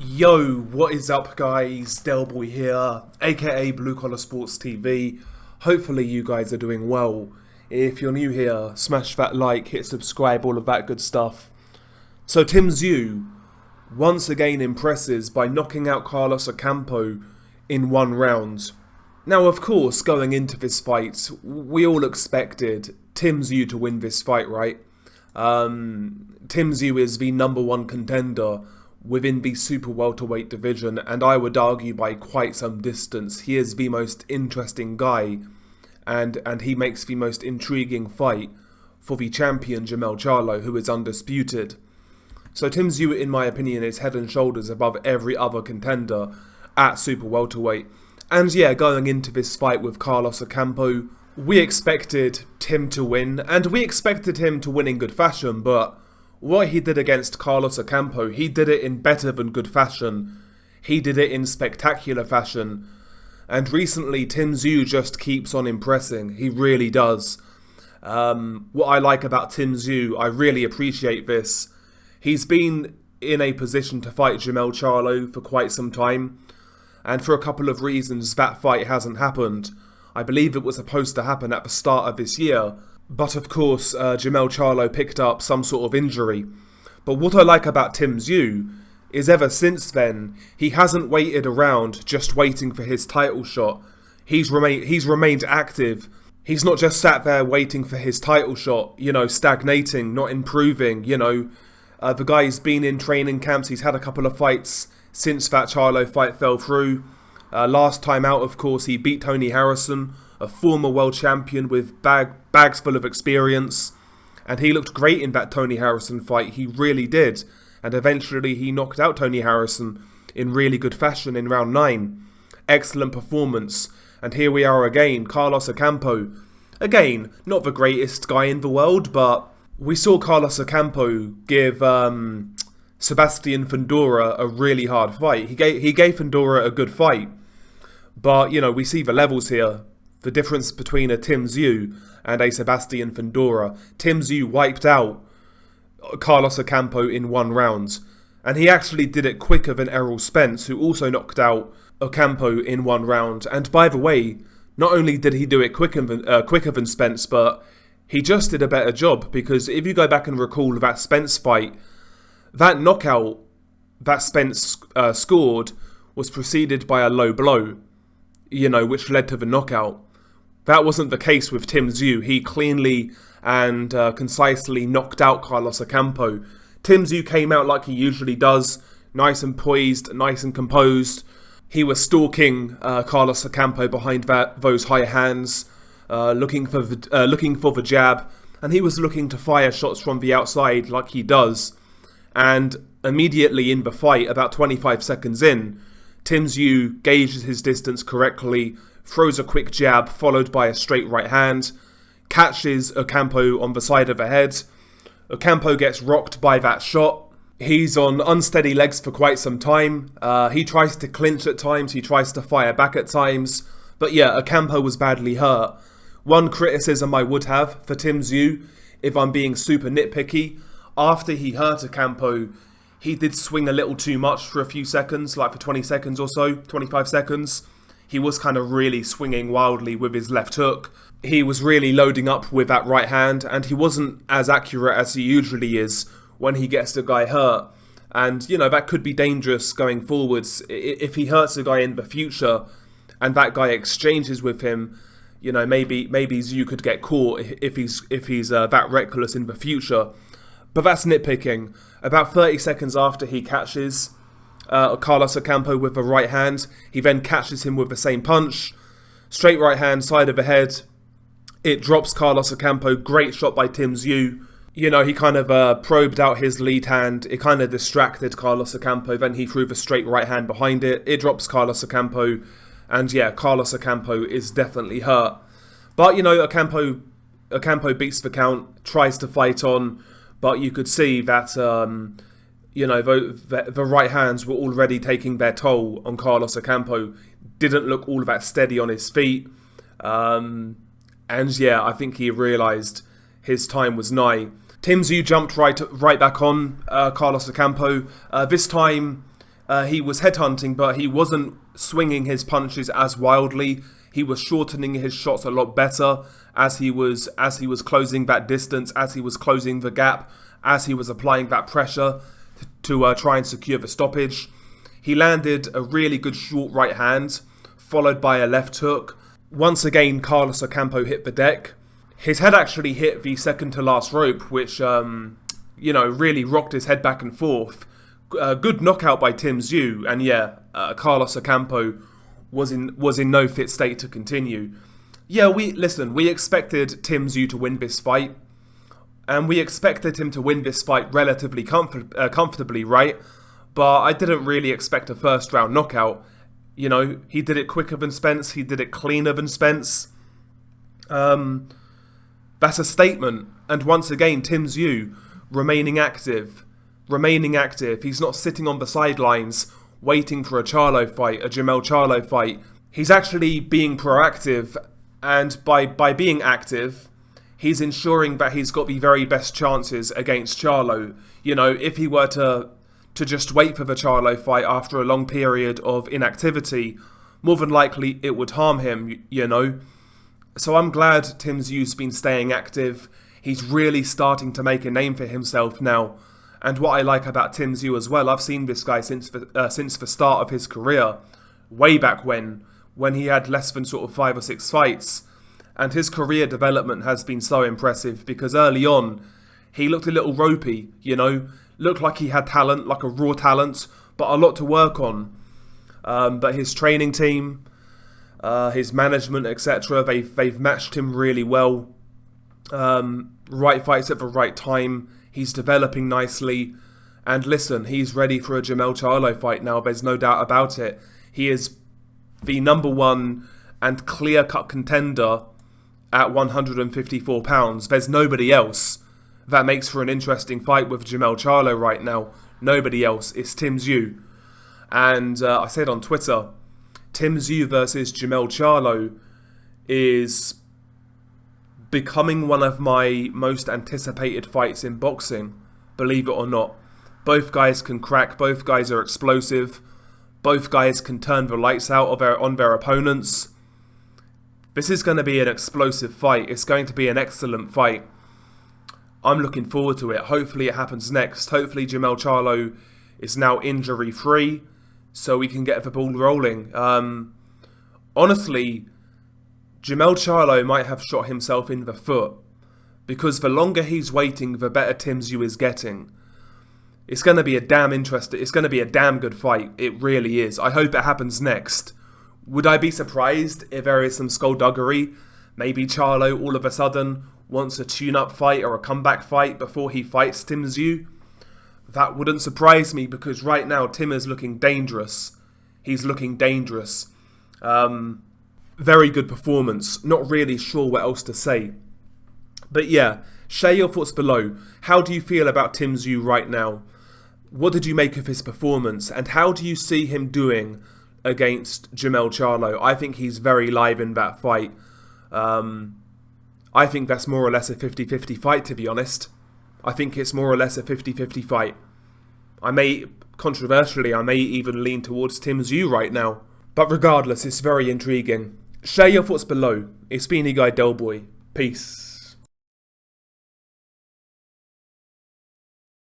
Yo, what is up guys? Delboy here, aka Blue Collar Sports TV. Hopefully you guys are doing well. If you're new here, smash that like, hit subscribe, all of that good stuff. So Tszyu once again impresses by knocking out Carlos Ocampo in one round. Now of course, going into this fight, we all expected Tszyu to win this fight, right? Tszyu is the number one contender within the super welterweight division, and I would argue by quite some distance he is the most interesting guy, and he makes the most intriguing fight for the champion Jermell Charlo, who is undisputed. So Tszyu, in my opinion, is head and shoulders above every other contender at super welterweight. And yeah, going into this fight with Carlos Ocampo, we expected Tim to win, and we expected him to win in good fashion, but what he did against Carlos Ocampo, he did it in better than good fashion. He did it in spectacular fashion. And recently, Tszyu just keeps on impressing. He really does. What I like about Tszyu, I really appreciate this. He's been in a position to fight Jermell Charlo for quite some time. And for a couple of reasons, that fight hasn't happened. I believe it was supposed to happen at the start of this year. But of course, Jermell Charlo picked up some sort of injury. But what I like about Tszyu is ever since then, he hasn't waited around just waiting for his title shot. He's remained active. He's not just sat there waiting for his title shot, stagnating, not improving, The guy's been in training camps. He's had a couple of fights since that Charlo fight fell through. Last time out, of course, he beat Tony Harrison, a former world champion with bags full of experience, and he looked great in that Tony Harrison fight. He really did, and eventually he knocked out Tony Harrison in really good fashion in round 9. Excellent performance, and here we are again, Carlos Ocampo. Again, not the greatest guy in the world, but we saw Carlos Ocampo give Sebastian Fundora a really hard fight. He gave Fundora a good fight, but we see the levels here. The difference between a Tszyu and a Sebastian Fundora. Tszyu wiped out Carlos Ocampo in one round. And he actually did it quicker than Errol Spence, who also knocked out Ocampo in one round. And by the way, not only did he do it quicker than Spence, but he just did a better job. Because if you go back and recall that Spence fight, that knockout that Spence scored was preceded by a low blow, which led to the knockout. That wasn't the case with Tszyu. He cleanly and concisely knocked out Carlos Ocampo. Tszyu came out like he usually does, nice and poised, nice and composed. He was stalking Carlos Ocampo behind those high hands, looking for the jab, and he was looking to fire shots from the outside like he does. And immediately in the fight, about 25 seconds in, Tszyu gauges his distance correctly, throws a quick jab followed by a straight right hand, catches Ocampo on the side of the head. Ocampo gets rocked by that shot. He's on unsteady legs for quite some time. He tries to clinch at times, he tries to fire back at times. But yeah, Ocampo was badly hurt. One criticism I would have for Tszyu, if I'm being super nitpicky, after he hurt Ocampo, he did swing a little too much for a few seconds, like for 20 seconds or so, 25 seconds. He was kind of really swinging wildly with his left hook. He was really loading up with that right hand, and he wasn't as accurate as he usually is when he gets the guy hurt. And, that could be dangerous going forwards. If he hurts a guy in the future, and that guy exchanges with him, maybe Tszyu could get caught if he's that reckless in the future. But that's nitpicking. About 30 seconds after he catches Carlos Ocampo with the right hand, he then catches him with the same punch. Straight right hand, side of the head. It drops Carlos Ocampo. Great shot by Tszyu. He kind of probed out his lead hand. It kind of distracted Carlos Ocampo. Then he threw the straight right hand behind it. It drops Carlos Ocampo. And yeah, Carlos Ocampo is definitely hurt. But, Ocampo beats the count, tries to fight on. But you could see that, the right hands were already taking their toll on Carlos Ocampo. Didn't look all that steady on his feet. And yeah, I think he realised his time was nigh. Tszyu jumped right back on Carlos Ocampo. This time, He was headhunting, but he wasn't swinging his punches as wildly. He was shortening his shots a lot better as he was closing that distance, as he was closing the gap, as he was applying that pressure to try and secure the stoppage. He landed a really good short right hand, followed by a left hook. Once again, Carlos Ocampo hit the deck. His head actually hit the second to last rope, which really rocked his head back and forth. Good knockout by Tszyu, and Carlos Ocampo was in no fit state to continue. Yeah, we expected Tszyu to win this fight, and we expected him to win this fight relatively comfortably, right? But I didn't really expect a first round knockout. You know, he did it quicker than Spence, he did it cleaner than Spence. That's a statement. And once again, Tszyu remaining active. He's not sitting on the sidelines waiting for a Jamel Charlo fight. He's actually being proactive, and by being active, he's ensuring that he's got the very best chances against Charlo. You know, if he were to just wait for the Charlo fight after a long period of inactivity, more than likely it would harm him, you know. So I'm glad Tszyu's been staying active. He's really starting to make a name for himself now. And what I like about Tszyu as well, I've seen this guy since the start of his career, way back when he had less than sort of 5 or 6 fights. And his career development has been so impressive because early on, he looked a little ropey, you know, looked like he had talent, like a raw talent, but a lot to work on. But his training team, his management, etc., they've matched him really well. Right fights at the right time. He's developing nicely. And listen, he's ready for a Jamel Charlo fight now. There's no doubt about it. He is the number one and clear-cut contender at 154 pounds. There's nobody else that makes for an interesting fight with Jamel Charlo right now. Nobody else. It's Tszyu. And I said on Twitter, Tszyu versus Jamel Charlo is becoming one of my most anticipated fights in boxing, believe it or not. Both guys can crack, both guys are explosive, both guys can turn the lights out on their opponents. This is going to be an explosive fight, it's going to be an excellent fight. I'm looking forward to it. Hopefully it happens next. Hopefully Jamel Charlo is now injury free, so we can get the ball rolling. Honestly, Jamel Charlo might have shot himself in the foot, because the longer he's waiting, the better Tszyu is getting. It's going to be a damn good fight. It really is. I hope it happens next. Would I be surprised if there is some skullduggery? Maybe Charlo all of a sudden wants a tune-up fight or a comeback fight before he fights Tszyu? That wouldn't surprise me, because right now Tim is looking dangerous. He's looking dangerous. Very good performance. Not really sure what else to say. But yeah, share your thoughts below. How do you feel about Tszyu right now? What did you make of his performance? And how do you see him doing against Jamel Charlo? I think he's very live in that fight. I think that's more or less a 50-50 fight, to be honest. I think it's more or less a 50-50 fight. Controversially, I may even lean towards Tszyu right now. But regardless, it's very intriguing. Share your thoughts below. It's been your guy Delboy. Peace.